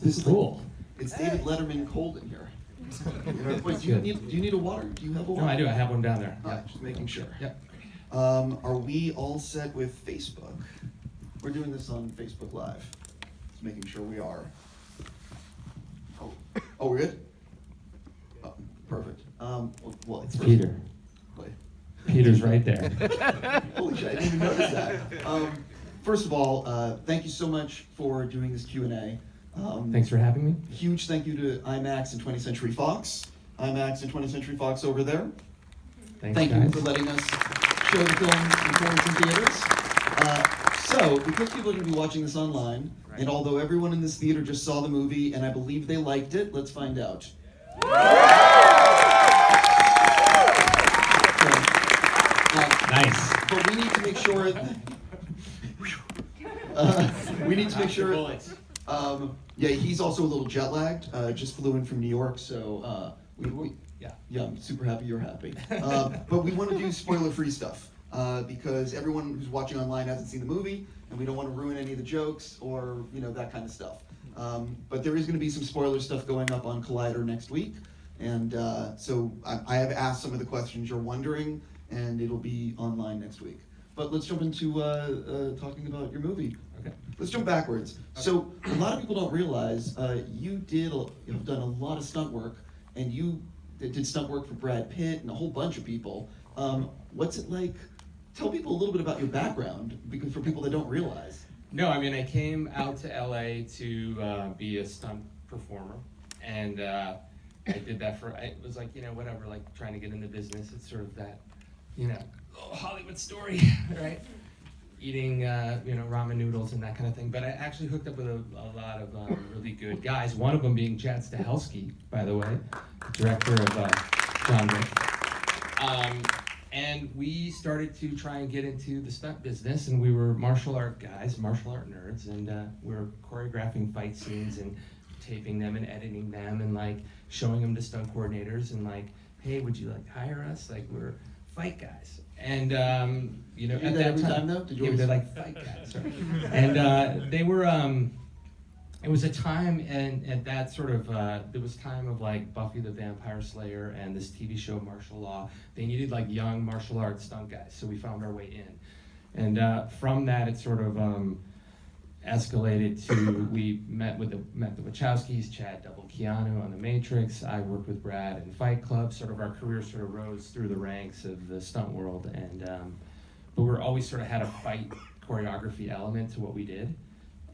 This is Cool. It's David Letterman cold in here. Wait, do you need a water? Do you have a water? No, I do. I have one down there. Yeah, just making sure. Yep. Are we all set with Facebook? We're doing this on Facebook Live. Just making sure we are. Oh, we're good? Oh, perfect. Well, It's Peter. Wait. Peter's right there. Holy shit, I didn't even notice that. First of all, thank you so much for doing this Q&A. Thanks for having me. Huge thank you to IMAX and 20th Century Fox. IMAX and 20th Century Fox over there. Thank you for letting us show the film in theaters and theaters. So, because people are going to be watching this online, and although everyone in this theater just saw the movie, and I believe they liked it, let's find out. Nice. But we need to make sure. Yeah, he's also a little jet lagged. Just flew in from New York, so yeah, I'm super happy you're happy. But we want to do spoiler-free stuff because everyone who's watching online hasn't seen the movie, and we don't want to ruin any of the jokes or that kind of stuff. But there is going to be some spoiler stuff going up on Collider next week, and so I have asked some of the questions you're wondering, and it'll be online next week. But let's jump into talking about your movie. Okay. Let's jump backwards. Okay. So a lot of people don't realize you've done a lot of stunt work, and you did stunt work for Brad Pitt and a whole bunch of people. What's it like? Tell people a little bit about your background, because for people that don't realize. No, I mean, I came out to LA to be a stunt performer, and I did that it was like, whatever, like trying to get in the business. It's sort of that, Hollywood story, right? Eating, ramen noodles and that kind of thing. But I actually hooked up with a lot of really good guys. One of them being Chad Stahelski, by the way, director of John Wick. And we started to try and get into the stunt business, and we were martial art guys, martial art nerds, and we were choreographing fight scenes and taping them and editing them and like showing them to stunt coordinators and like, hey, would you like hire us? Like, we're fight guys. And Did you do that every time though? Did you always... they're like fight guys, right? And they were it was a time, and at that sort of there was time of like Buffy the Vampire Slayer and this TV show Martial Law. They needed like young martial arts stunt guys, so we found our way in. And from that, it sort of escalated to we met the Wachowskis, Chad double Keanu on The Matrix. I worked with Brad in Fight Club. Sort of our careers sort of rose through the ranks of the stunt world, and but we're always sort of had a fight choreography element to what we did,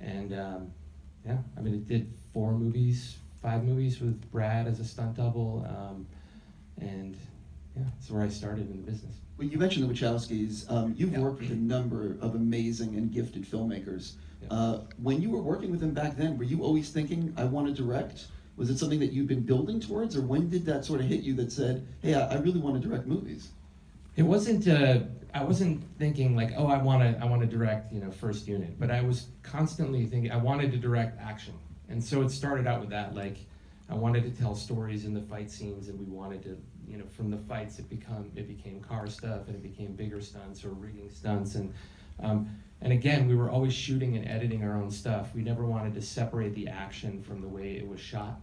and yeah, I mean, it did 5 movies with Brad as a stunt double, and yeah, that's where I started in the business. Well, you mentioned the Wachowskis. You've worked with a number of amazing and gifted filmmakers. When you were working with them back then, were you always thinking, I want to direct? Was it something that you've been building towards, or when did that sort of hit you that said, hey, I really want to direct movies? It wasn't, I wasn't thinking like, oh, I want to direct, first unit, but I was constantly thinking I wanted to direct action. And so it started out with that, like, I wanted to tell stories in the fight scenes, and we wanted to, from the fights it became car stuff, and it became bigger stunts or rigging stunts, and again, we were always shooting and editing our own stuff. We never wanted to separate the action from the way it was shot.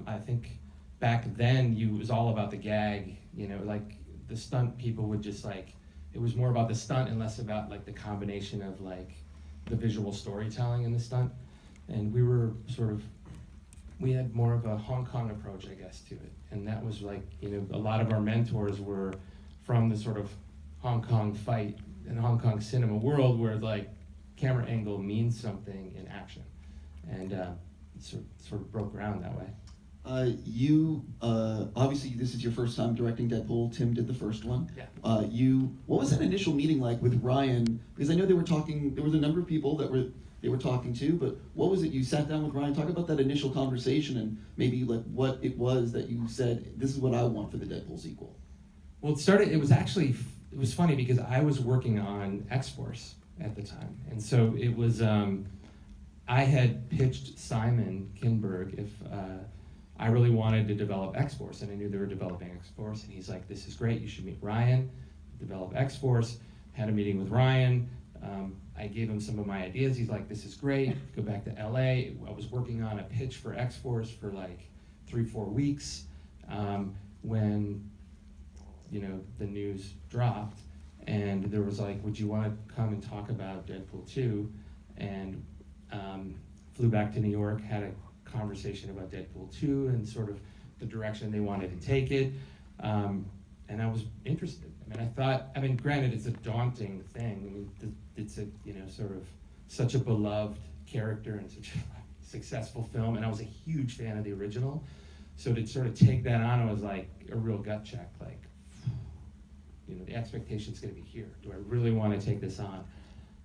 I think back then it was all about the gag, like the stunt people would just like, it was more about the stunt and less about like the combination of like the visual storytelling in the stunt. And we had more of a Hong Kong approach, I guess, to it. And that was like, a lot of our mentors were from the sort of Hong Kong fight and Hong Kong cinema world where like camera angle means something in action. And it sort of broke ground that way. You obviously this is your first time directing Deadpool. Tim did the first one. Yeah. What was that initial meeting like with Ryan? Because I know they were talking. There was a number of people that they were talking to. But what was it? You sat down with Ryan. Talk about that initial conversation and maybe like what it was that you said. This is what I want for the Deadpool sequel. Well, it was funny because I was working on X-Force at the time, and so it was. I had pitched Simon Kinberg if. I really wanted to develop X-Force, and I knew they were developing X-Force, and he's like, this is great, you should meet Ryan, develop X-Force. Had a meeting with Ryan, I gave him some of my ideas. He's like, this is great. Go back to LA. I was working on a pitch for X-Force for like 3-4 weeks when, you know, the news dropped. And there was like, would you want to come and talk about Deadpool 2? And flew back to New York, had a conversation about Deadpool 2 and sort of the direction they wanted to take it. And I was interested. I mean, granted, it's a daunting thing. I mean, it's a, you know, sort of such a beloved character and such a successful film, and I was a huge fan of the original. So to sort of take that on was like a real gut check, like, you know, the expectation's gonna be here. Do I really want to take this on?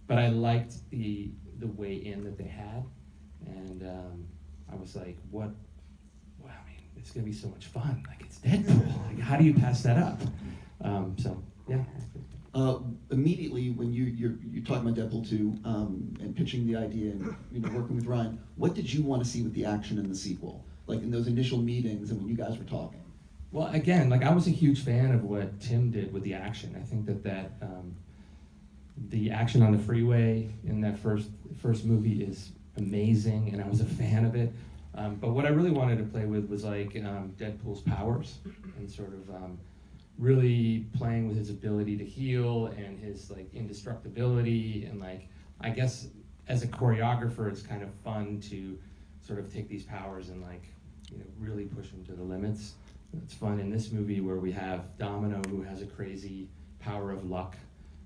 But I liked the way in that they had, and I was like, what? Well, I mean, it's gonna be so much fun. Like, it's Deadpool. Like, how do you pass that up? So yeah. Immediately when you're talking about Deadpool 2 and pitching the idea and, you know, working with Ryan, what did you want to see with the action in the sequel? Like in those initial meetings and when you guys were talking? Well, again, like I was a huge fan of what Tim did with the action. I think that the action on the freeway in that first movie is amazing, and I was a fan of it. But what I really wanted to play with was like Deadpool's powers and sort of really playing with his ability to heal and his like indestructibility, and like I guess as a choreographer it's kind of fun to sort of take these powers and like, you know, really push them to the limits. It's fun in this movie where we have Domino, who has a crazy power of luck.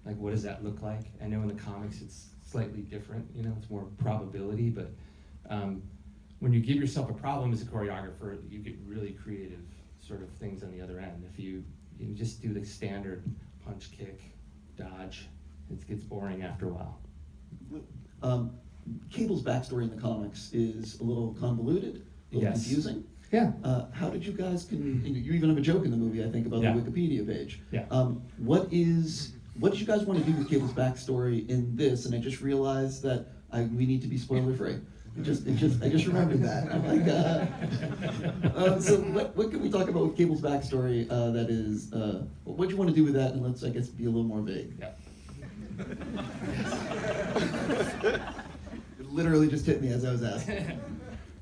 Like, what does that look like? I know in the comics it's slightly different, you know, it's more probability, but when you give yourself a problem as a choreographer, you get really creative sort of things on the other end. If you just do the standard punch, kick, dodge, it gets boring after a while. Cable's backstory in the comics is a little convoluted, a little confusing. Yeah. How did you guys, you even have a joke in the movie, I think, about the Wikipedia page. Yeah. What did you guys want to do with Cable's backstory in this? And I just realized that we need to be spoiler free. I just remembered that. I'm like, so what can we talk about with Cable's backstory that is, what do you want to do with that? And let's, I guess, be a little more vague. Yeah. It literally just hit me as I was asking.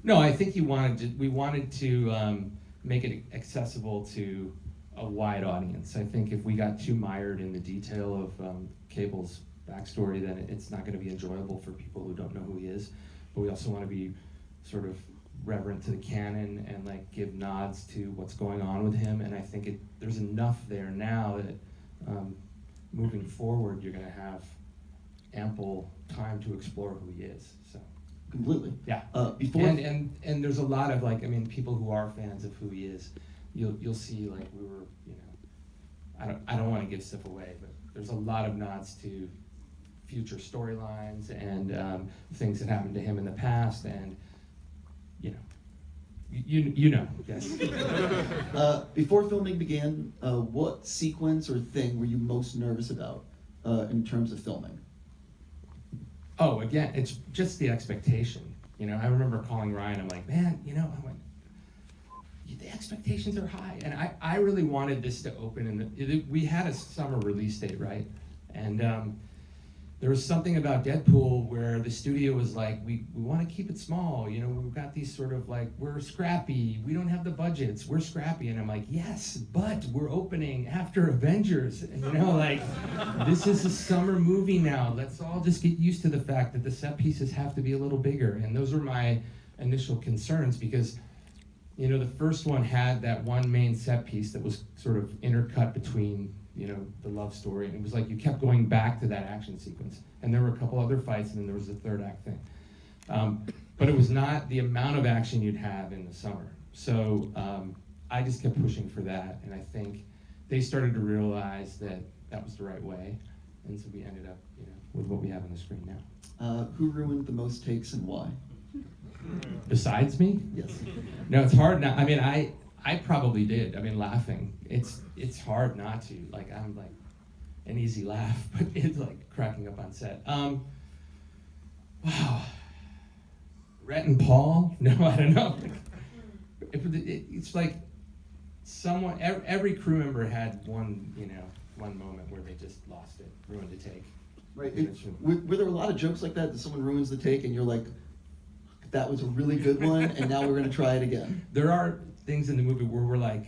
No, I think we wanted to make it accessible to a wide audience. I think if we got too mired in the detail of Cable's backstory, then it's not going to be enjoyable for people who don't know who he is. But we also want to be sort of reverent to the canon and like give nods to what's going on with him. And I think there's enough there now that moving forward, you're going to have ample time to explore who he is. So completely. Yeah. Before and there's a lot of like, I mean, people who are fans of who he is, you'll see like we were, you know, I don't want to give stuff away, but there's a lot of nods to future storylines and things that happened to him in the past, and you know, yes. Before filming began, what sequence or thing were you most nervous about in terms of filming? Oh, again, it's just the expectation. You know, I remember calling Ryan. I'm like, man, you know, I went, the expectations are high, and I really wanted this to open. We had a summer release date, right? And there was something about Deadpool where the studio was like, we want to keep it small. You know, we've got these sort of like, we're scrappy. We don't have the budgets. We're scrappy. And I'm like, yes, but we're opening after Avengers. And, you know, like, this is a summer movie now. Let's all just get used to the fact that the set pieces have to be a little bigger. And those were my initial concerns because, you know, the first one had that one main set piece that was sort of intercut between, you know, the love story, and it was like you kept going back to that action sequence, and there were a couple other fights, and then there was the third act thing, but it was not the amount of action you'd have in the summer. So I just kept pushing for that, and I think they started to realize that that was the right way, and so we ended up, you know, with what we have on the screen now. Who ruined the most takes and why? Besides me? Yes. No, it's hard now. I mean, I probably did. I mean, laughing. It's hard not to. Like, I'm like an easy laugh, but it's like cracking up on set. Wow. Rhett and Paul? No, I don't know. It's like someone, every crew member had one moment where they just lost it, ruined a take. Right. in the show. Were there a lot of jokes like that someone ruins the take and you're like, that was a really good one, and now we're going to try it again? There are things in the movie where we're like,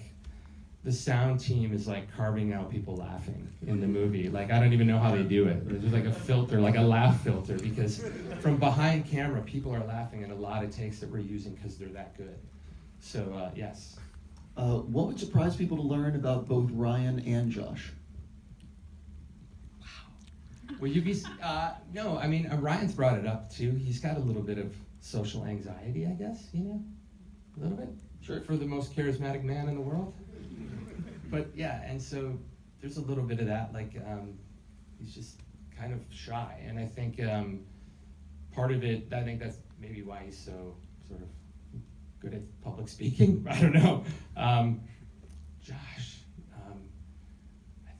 the sound team is like carving out people laughing in the movie. Like, I don't even know how they do it. There's like a filter, like a laugh filter, because from behind camera, people are laughing at a lot of takes that we're using because they're that good. So, yes. What would surprise people to learn about both Ryan and Josh? Will you be, no, I mean, Ryan's brought it up too. He's got a little bit of social anxiety, I guess, you know? A little bit? Sure. For the most charismatic man in the world. But yeah, and so there's a little bit of that, like, he's just kind of shy. And I think part of it, I think that's maybe why he's so sort of good at public speaking. I don't know. Josh,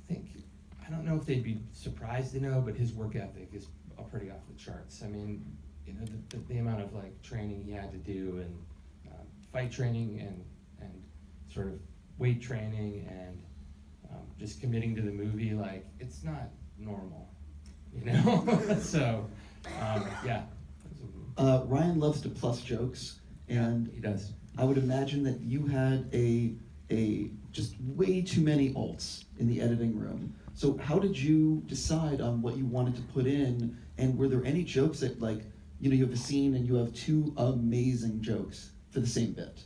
I don't know if they'd be surprised to know, but his work ethic is pretty off the charts. I mean, you know, the amount of like training he had to do, and fight training, and sort of weight training, and just committing to the movie, like, it's not normal, you know? So, yeah. Ryan loves to plus jokes, and He does. I would imagine that you had a just way too many alts in the editing room. So how did you decide on what you wanted to put in, and were there any jokes that, like, you know, you have a scene and you have two amazing jokes for the same bit?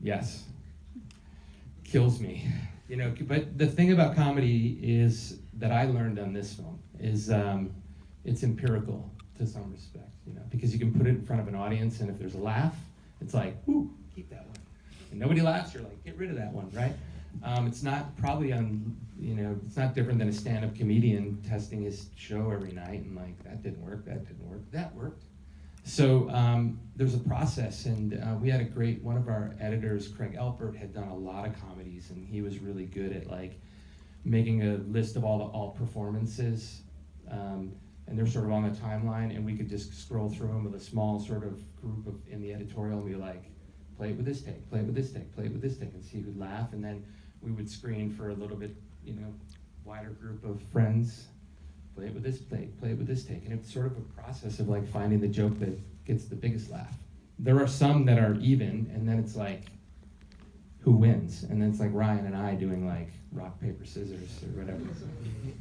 Yes. Kills me. You know, but the thing about comedy is that I learned on this film is it's empirical to some respect, you know, because you can put it in front of an audience, and if there's a laugh, it's like, whoo, keep that one. And nobody laughs, you're like, get rid of that one, right? It's not probably you know, it's not different than a stand-up comedian testing his show every night and like, that didn't work, that worked. So there's a process, and we had one of our editors, Craig Elpert, had done a lot of comedies, and he was really good at like making a list of all performances, and they're sort of on the timeline, and we could just scroll through them with a small sort of group in the editorial and be like, play it with this take, play it with this take, play it with this take, and see who'd laugh, and then we would screen for a little bit, you know, wider group of friends. Play it with this take, play it with this take. And it's sort of a process of like finding the joke that gets the biggest laugh. There are some that are even, and then it's like, who wins? And then it's like Ryan and I doing like rock, paper, scissors, or whatever.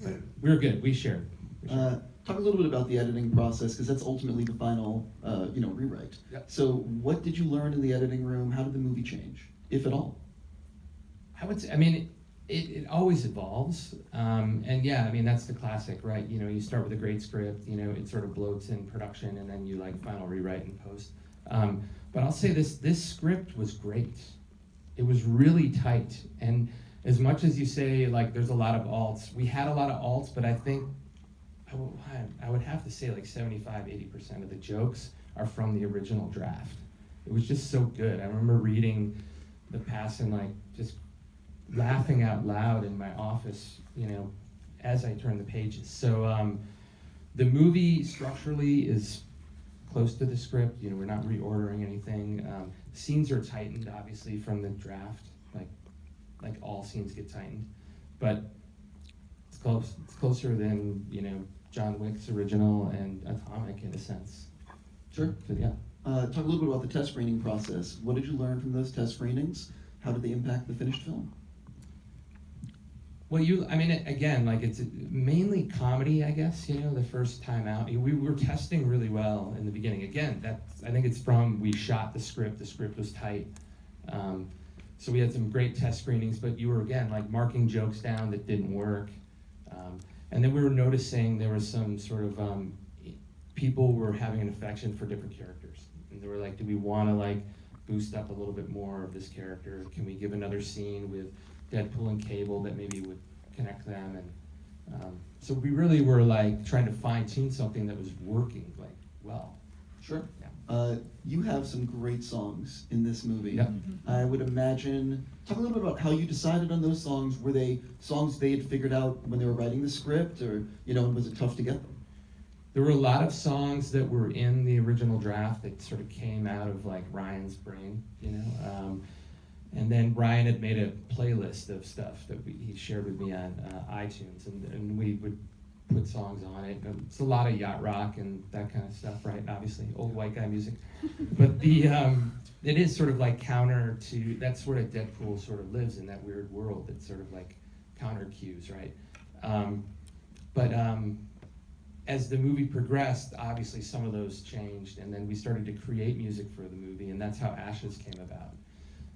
But we were good, we shared. Talk a little bit about the editing process, because that's ultimately the final, you know, rewrite. Yep. So what did you learn in the editing room? How did the movie change, if at all? I would say, I mean, it always evolves, and yeah, I mean, that's the classic, right? You know, you start with a great script, you know, it sort of bloats in production, and then you like final rewrite and post. But I'll say this script was great. It was really tight, and as much as you say, like, there's a lot of alts, we had a lot of alts, but I think, I would have to say like 75-80% of the jokes are from the original draft. It was just so good. I remember reading the pass and like just laughing out loud in my office, you know, as I turned the pages. So the movie structurally is close to the script. You know, we're not reordering anything. Scenes are tightened, obviously, from the draft. Like all scenes get tightened, but it's close. It's closer than, you know, John Wick's original and Atomic in a sense. Sure. So yeah. Talk a little bit about the test screening process. What did you learn from those test screenings? How did they impact the finished film? Well, I mean, again, like, it's mainly comedy, I guess, you know, the first time out. We were testing really well in the beginning. Again, I think it's we shot the script was tight. So we had some great test screenings, but you were, again, like, marking jokes down that didn't work. And then we were noticing there was some sort of, people were having an affection for different characters. And they were like, do we want to, like, boost up a little bit more of this character? Can we give another scene with Deadpool and Cable that maybe would connect them? And so we really were like trying to fine tune something that was working like well. Sure. Yeah. You have some great songs in this movie. Yeah. I would imagine, talk a little bit about how you decided on those songs. Were they songs they had figured out when they were writing the script, or, you know, was it tough to get them? There were a lot of songs that were in the original draft that sort of came out of like Ryan's brain, you know. And then Ryan had made a playlist of stuff that he shared with me on iTunes, and we would put songs on it. It's a lot of yacht rock and that kind of stuff, right? Obviously, old white guy music. But it is sort of like counter to, that's where Deadpool sort of lives, in that weird world. It's sort of like counter cues, right? But as the movie progressed, obviously some of those changed, and then we started to create music for the movie, and that's how Ashes came about.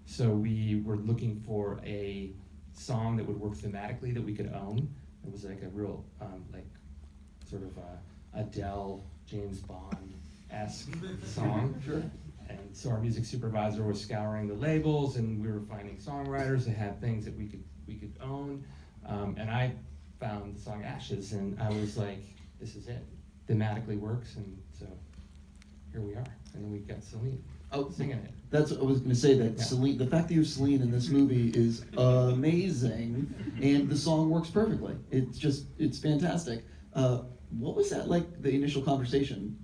So we were looking for a song that would work thematically, that we could own. It was like a real, like, sort of Adele, James Bond-esque song. Sure. And so our music supervisor was scouring the labels, and we were finding songwriters that had things that we could own. And I found the song Ashes, and I was like, this is it. Thematically works, and so here we are. And then we got Celine singing it. That's what I was going to say, that Yeah. Celine, the fact that you have Celine in this movie is amazing, and the song works perfectly. It's fantastic. What was that like, the initial conversation,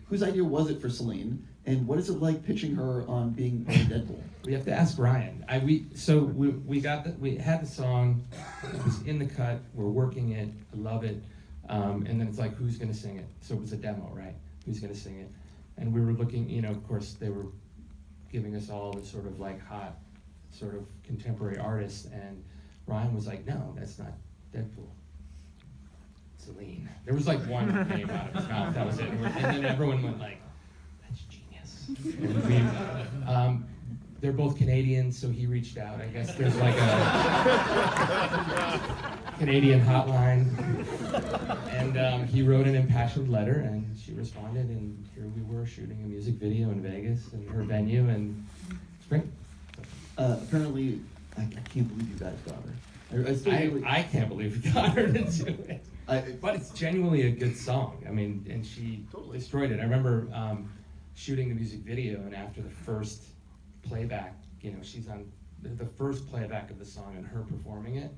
whose idea was it for Celine, and what is it like pitching her on being on Deadpool? We have to ask Ryan. We had the song, it was in the cut, we're working it, I love it, and then it's like, who's gonna sing it? So it was a demo, right? Who's gonna sing it? And we were looking, of course, they were giving us all the sort of like hot, sort of contemporary artists, and Ryan was like, no, that's not Deadpool. Celine. There was like one name out of his mouth, that was it. And then everyone went like, that's genius. And they're both Canadian, so he reached out. I guess there's like a Canadian hotline. And he wrote an impassioned letter, and she responded, and here we were shooting a music video in Vegas, in her venue, and it's great. Apparently, I can't believe you guys got her. I can't believe we got her to do it. But it's genuinely a good song. I mean, and she destroyed it. I remember shooting the music video, and after the first playback, she's on the first playback of the song and her performing it,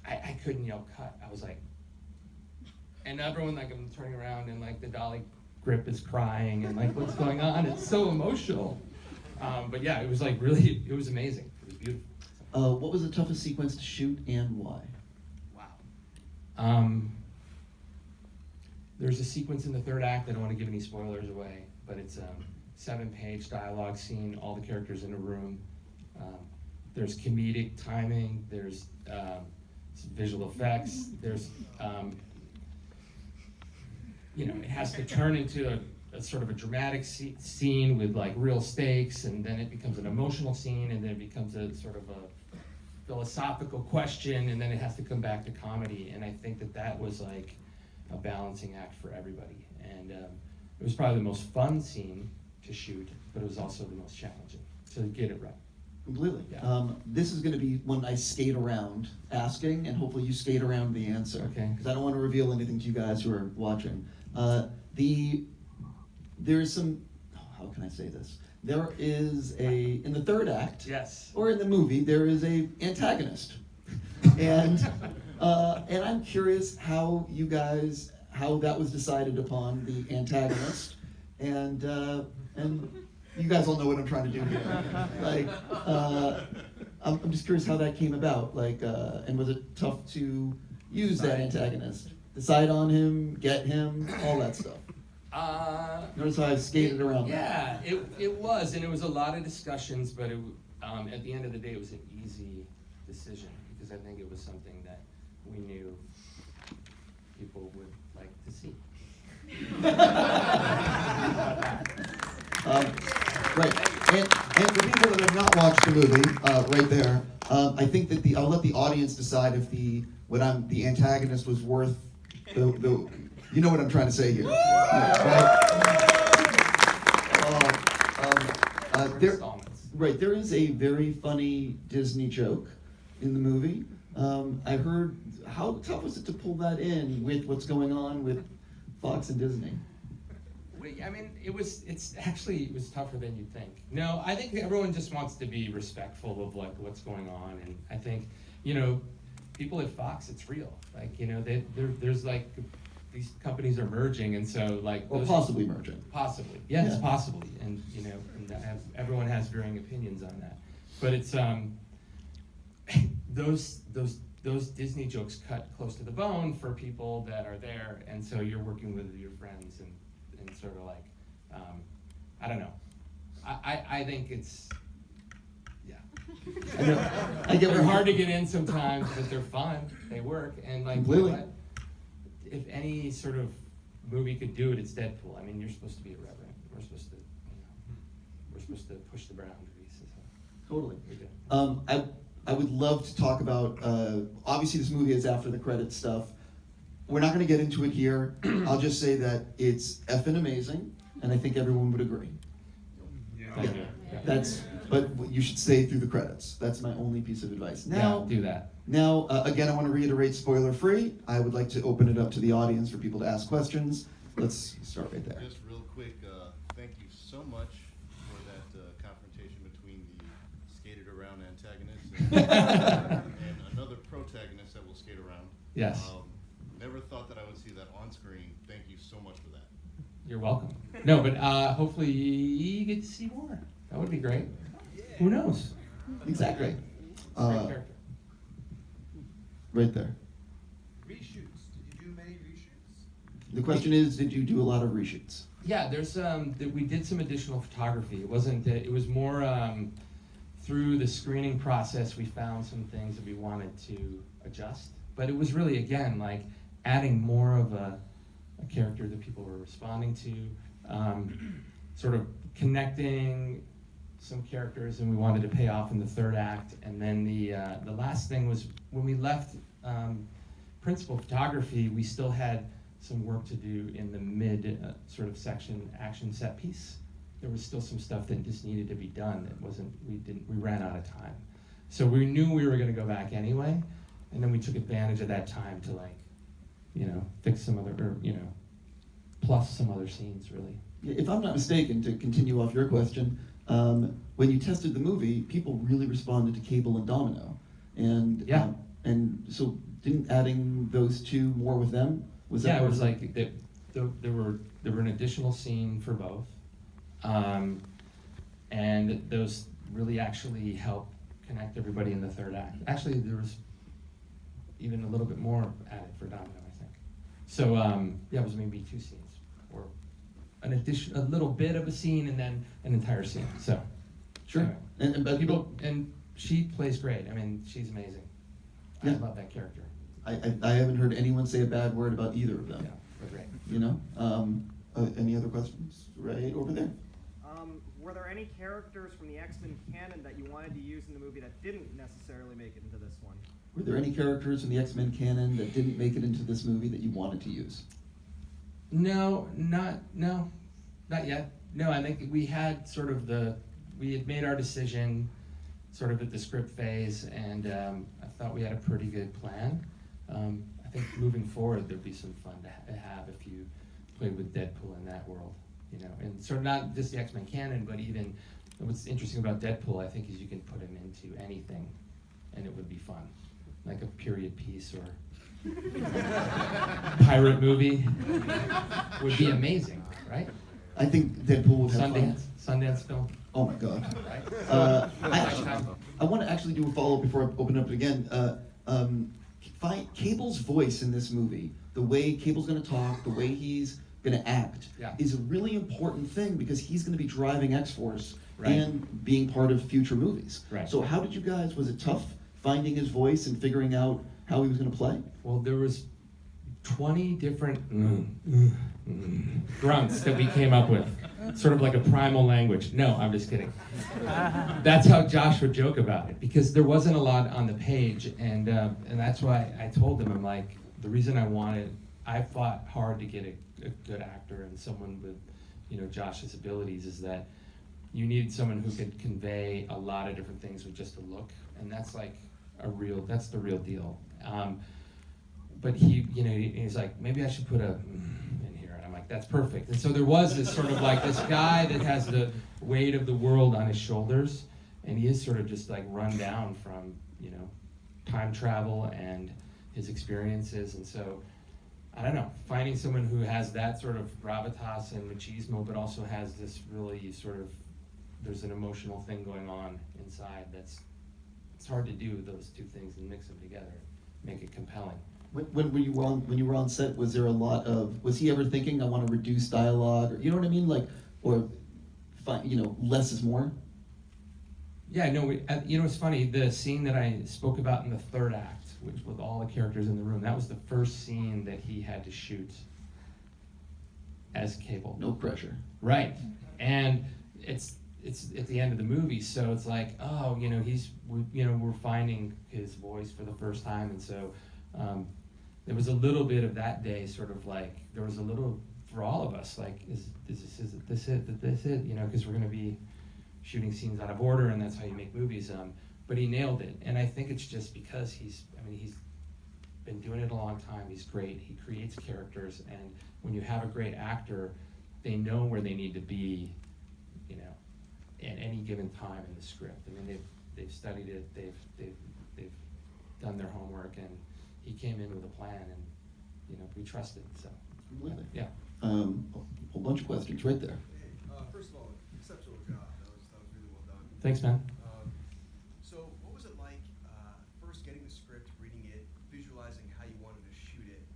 I couldn't yell cut. I was like, and everyone, like, I'm turning around, and like the dolly grip is crying, and like, what's going on? It's so emotional. But yeah, it was like really, it was amazing. It was beautiful. What was the toughest sequence to shoot, and why? Wow. There's a sequence in the third act, I don't want to give any spoilers away, but it's a 7-page dialogue scene, all the characters in a room. There's comedic timing, there's some visual effects, there's, it has to turn into a sort of a dramatic scene with like real stakes, and then it becomes an emotional scene, and then it becomes a sort of a philosophical question, and then it has to come back to comedy. And I think that was like a balancing act for everybody. And it was probably the most fun scene to shoot, but it was also the most challenging to get it right. Completely. Yeah. This is going to be one I skate around asking, and hopefully you skate around the answer. Okay. Because I don't want to reveal anything to you guys who are watching. There is some, how can I say this? There is in the third act, Yes. or in the movie, there is a antagonist. And I'm curious how that was decided upon, the antagonist, and you guys all know what I'm trying to do here. Like, I'm just curious how that came about. Like, and was it tough to use that antagonist? Decide on him, get him, all that stuff. Notice how I've skated around. Yeah, it was, and it was a lot of discussions, but at the end of the day, it was an easy decision, because I think it was something that we knew people would like to see. Right, and for people that have not watched the movie, right there, I think that I'll let the audience decide if the antagonist was worth the you know what I'm trying to say here, right? There is a very funny Disney joke in the movie. I heard, how tough was it to pull that in with what's going on with Fox and Disney? I mean, it was tougher than you'd think. No, I think everyone just wants to be respectful of like what's going on, and I think, people at Fox, it's real. Like, there's like, these companies are merging, and so like. Or possibly merging. Possibly, yes, Yeah. possibly, and everyone has varying opinions on that. But it's those those Disney jokes cut close to the bone for people that are there, and so you're working with your friends and sort of like, I don't know. I think it's, yeah. I get They're where hard to get in sometimes, but they're fun. They work, and like, Completely. you know what? If any sort of movie could do it, it's Deadpool. I mean, you're supposed to be irreverent. We're supposed to, we're supposed to push the boundaries. So Totally. we do. I would love to talk about, obviously this movie is after the credits stuff. We're not going to get into it here. I'll just say that it's effing amazing, and I think everyone would agree. Thank you. Yeah. But you should stay through the credits. That's my only piece of advice. Now, do that. Now, again, I want to reiterate spoiler free. I would like to open it up to the audience for people to ask questions. Let's start right there. Just real quick, thank you so much for that confrontation between the skated around antagonist and another protagonist that will skate around. Yes. Never thought that I would see that on screen. Thank you so much for that. You're welcome. No, but hopefully you get to see more. That would be great. Who knows? Exactly. Great character. Right there. Reshoots. Did you do many reshoots? The question is, did you do a lot of reshoots? Yeah, we did some additional photography. It wasn't. It was more through the screening process. We found some things that we wanted to adjust, but it was really, again, like adding more of a character that people were responding to, sort of connecting some characters, and we wanted to pay off in the third act. And then the last thing was when we left principal photography, we still had some work to do in the mid sort of section action set piece. There was still some stuff that just needed to be done. That wasn't. We ran out of time, so we knew we were going to go back anyway, and then we took advantage of that time to, like, fix some other, or plus some other scenes, really. If I'm not mistaken, to continue off your question, when you tested the movie, people really responded to Cable and Domino, and Yeah. And so didn't adding those two more with them, was that? Yeah, it part was of like there were an additional scene for both, and those really actually helped connect everybody in the third act. Actually, there was even a little bit more added for Domino, I think. So yeah, it was maybe two scenes, or a little bit of a scene, and then an entire scene. So Sure. anyway. But People, and she plays great. I mean, she's amazing. I Yeah. love that character. I haven't heard anyone say a bad word about either of them. Yeah, they're great. You know? Any other questions? Right over there. Were there any characters from the X-Men canon that you wanted to use in the movie that didn't necessarily make it into this one? Were there any characters in the X-Men canon that didn't make it into this movie that you wanted to use? No, not yet. No, I think we had sort of we had made our decision sort of at the script phase, and I thought we had a pretty good plan. I think moving forward, there'd be some fun to have if you played with Deadpool in that world, and sort of not just the X-Men canon, but even what's interesting about Deadpool, I think, is you can put him into anything, and it would be fun, like a period piece or pirate movie would be amazing, right? I think Deadpool would have fun. Sundance film, Oh my God. right? I want to actually do a follow-up before I open it up again. Cable's voice in this movie, the way Cable's going to talk, the way he's going to act, Yeah. is a really important thing because he's going to be driving X-Force Right. and being part of future movies. Right. So how did you guys, was it tough finding his voice and figuring out how he was going to play? Well, there was 20 different grunts that we came up with, sort of like a primal language. No, I'm just kidding. That's how Josh would joke about it, because there wasn't a lot on the page, and that's why I told him, I'm like, the reason I fought hard to get a good actor and someone with, Josh's abilities, is that you needed someone who could convey a lot of different things with just a look, and that's like that's the real deal. But he's like, maybe I should put a in here, and I'm like, that's perfect. And so there was this sort of like this guy that has the weight of the world on his shoulders, and he is sort of just like run down from time travel and his experiences, and so I don't know, finding someone who has that sort of gravitas and machismo, but also has this really sort of, there's an emotional thing going on inside it's hard to do those two things and mix them together. make it compelling. When you were on set, was there a lot of, was he ever thinking, I want to reduce dialogue, or you know what I mean, like, or less is more? Yeah, no, it's funny, the scene that I spoke about in the third act, which with all the characters in the room, that was the first scene that he had to shoot as Cable. No pressure. Right, and it's at the end of the movie, so it's like, oh, we're finding his voice for the first time, and so there was a little bit of that day, sort of like, there was a little, for all of us, like, is this it, because we're going to be shooting scenes out of order, and that's how you make movies. But he nailed it, and I think it's just because he's been doing it a long time. He's great. He creates characters, and when you have a great actor, they know where they need to be, at any given time in the script. I mean, they've studied it. They've done their homework, and he came in with a plan, and we trusted. So, Completely. yeah. A whole bunch of questions right there. Hey, first of all, exceptional job. That was really well done. Thanks, man. So what was it like first getting the script, reading it, visualizing how you wanted to shoot it,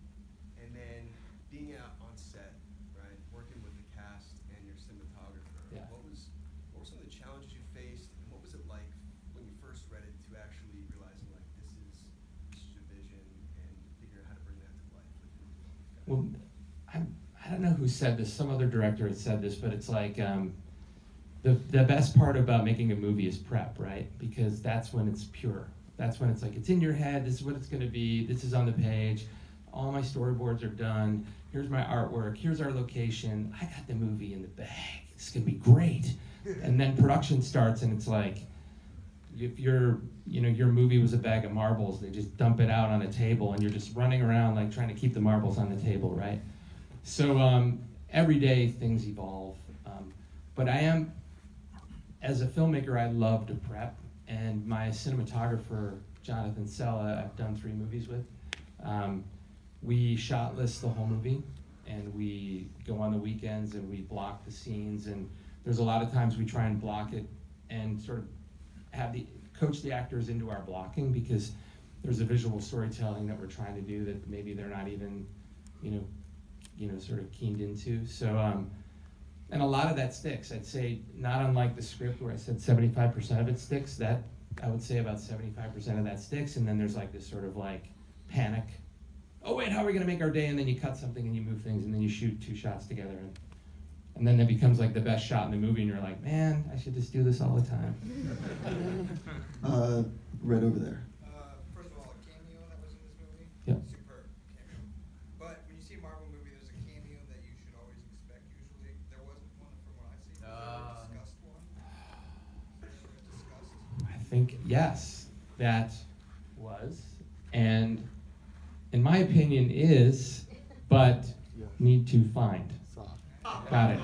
and then being out on set, right, working with the cast and your cinematographer? Yeah. What were some of the challenges you faced, and what was it like when you first read it to actually realizing, like, this is your vision, and figuring out how to bring that to life? Well, I don't know who said this. Some other director had said this, but it's like the best part about making a movie is prep, right? Because that's when it's pure. That's when it's like, it's in your head. This is what it's going to be. This is on the page. All my storyboards are done. Here's my artwork. Here's our location. I got the movie in the bag. It's going to be great. And then production starts, and it's like, if your movie was a bag of marbles, they just dump it out on a table, and you're just running around like trying to keep the marbles on the table, right? So every day things evolve, but as a filmmaker, I love to prep, and my cinematographer, Jonathan Sella, I've done 3 movies with. We shot list the whole movie, and we go on the weekends and we block the scenes, and there's a lot of times we try and block it and sort of coach the actors into our blocking, because there's a visual storytelling that we're trying to do that maybe they're not even, sort of keened into. So, and a lot of that sticks. I'd say, not unlike the script where I said 75% of it sticks, that I would say about 75% of that sticks, and then there's like this sort of like panic. Oh wait, how are we gonna make our day? And then you cut something and you move things, and then you shoot 2 shots together, and then that becomes like the best shot in the movie, and you're like, man, I should just do this all the time. Right over there. First of all, a cameo that was in this movie. Yep. Superb cameo. But when you see a Marvel movie, there's a cameo that you should always expect. Usually, there wasn't one from what I see. Was there a discussed one? Discussed. I think, yes, that was, and in my opinion is, but need to find. Got it.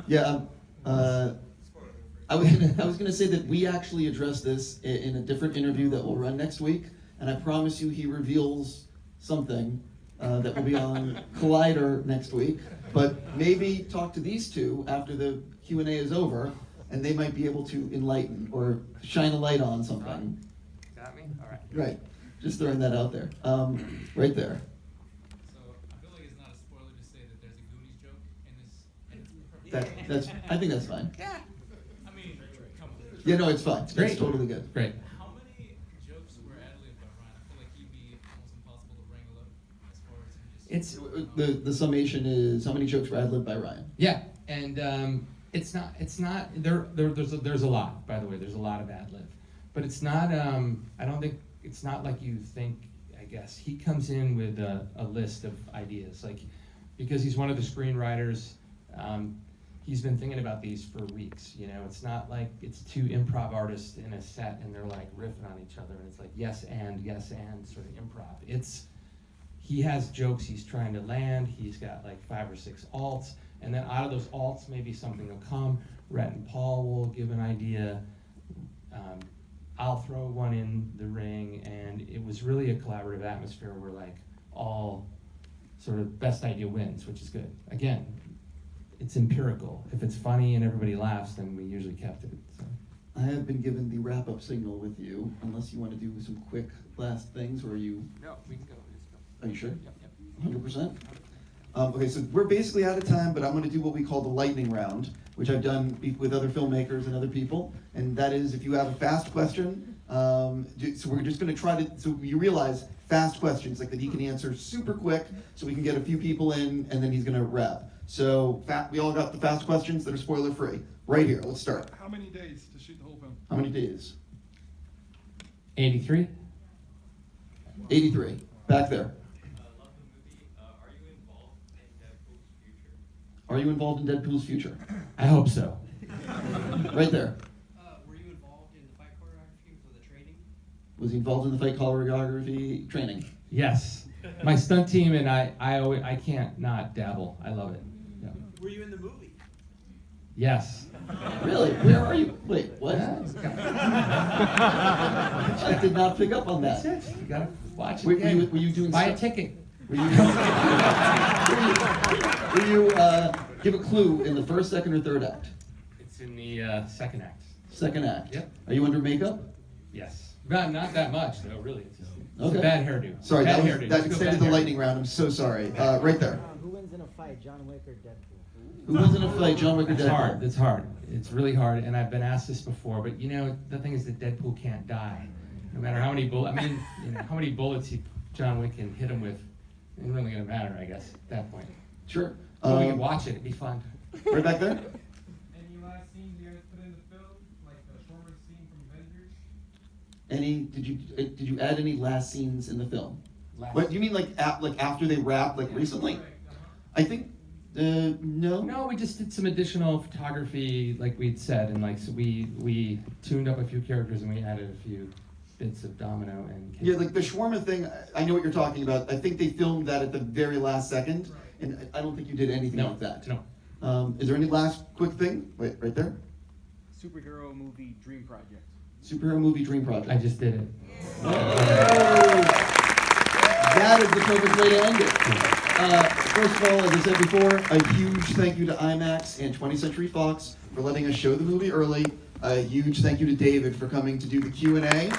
Yeah. I was gonna say that we actually addressed this in a different interview that will run next week, and I promise you he reveals something that will be on Collider next week. But maybe talk to these two after the Q&A is over, and they might be able to enlighten or shine a light on something. Got me? All right. Right. Just throwing that out there. Right there. So I feel like it's not a spoiler to say that there's a Goonies joke in this. That's. I think that's fine. Yeah. I mean, come on. Yeah, no, it's fine. Great. It's totally good. Great. How many jokes were ad-libbed by Ryan? I feel like he'd be almost impossible to wrangle up as far as him just. The summation is how many jokes were ad-libbed by Ryan. Yeah, and it's not there's a lot, by the way. There's a lot of ad-lib, but it's not. I don't think it's not like you think. I guess he comes in with a list of ideas, like, because he's one of the screenwriters. He's been thinking about these for weeks. It's not like it's 2 improv artists in a set and they're like riffing on each other, and it's like yes and sort of improv. He has jokes he's trying to land. He's got like 5 or 6 alts, and then out of those alts, maybe something will come. Rhett and Paul will give an idea. I'll throw one in the ring, and it was really a collaborative atmosphere where like all sort of best idea wins, which is good. Again, it's empirical. If it's funny and everybody laughs, then we usually kept it. So. I have been given the wrap-up signal with you, unless you want to do some quick last things, or are you? No, we can go. Let's go. Are you sure? Yep, yep. 100%? Okay, so we're basically out of time, but I'm going to do what we call the lightning round, which I've done with other filmmakers and other people. And that is, if you have a fast question, so we're just going to try to, so you realize fast questions, like that he can answer super quick, so we can get a few people in, and then he's going to wrap. So we all got the fast questions that are spoiler-free. Right here, let's start. How many days to shoot the whole film? How many days? 83. 83. Back there. Love the movie. Are you involved in Deadpool's future? Are you involved in Deadpool's future? I hope so. Right there. Were you involved in the fight choreography for the training? Was he involved in the fight choreography training? Yes. My stunt team and I can't not dabble. I love it. Yeah. Were you in the movie? Yes. Really? Where are you? Wait, what? I did not pick up on that. That's it. You gotta watch it. Were again. you doing Buy a stuff? ticket. Were you give a clue in the first, second, or third act? It's in the second act. Second act. Yep. Are you under makeup? Yes. Not that much, though, really. It's, just, it's Okay. a bad hairdo. Sorry, bad that hairdo. that Just go extended bad the hairdo. lightning round. I'm so sorry. Right there. Who wins in a fight, John Wick or Deadpool? Who wins in a fight, John Wick or It's Deadpool? hard. It's hard. It's really hard, and I've been asked this before. But you know, the thing is that Deadpool can't die, no matter how many bullets. I mean, you know, how many bullets John Wick can hit him with. It ain't really gonna matter, I guess, at that point. Sure. So we can watch it. It'd be fun. Right back there. Any last scenes you guys put in the film, like the shortest scene from Avengers? Did you add any last scenes in the film? Last- What you mean, like after they wrapped, like recently? Correct, I think no. No, we just did some additional photography, like we'd said, and like so we tuned up a few characters and we added a few bits of Domino and. Yeah, like the shawarma thing. I know what you're talking about. I think they filmed that at the very last second, and I don't think you did anything No, like that. no. Is there any last quick thing? Wait, right there. Superhero movie dream project. Superhero movie dream project. I just did it. Oh, that is the perfect way to end it. First of all, as I said before, a huge thank you to IMAX and 20th Century Fox for letting us show the movie early. A huge thank you to David for coming to do the Q&A.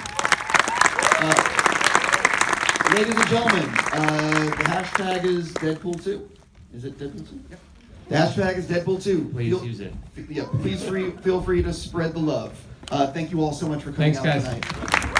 Ladies and gentlemen, the hashtag is Deadpool2. Is it Deadpool2? Yep. The hashtag is Deadpool2. Please use it. Yeah, please feel free to spread the love. Thank you all so much for coming Thanks, out guys. tonight.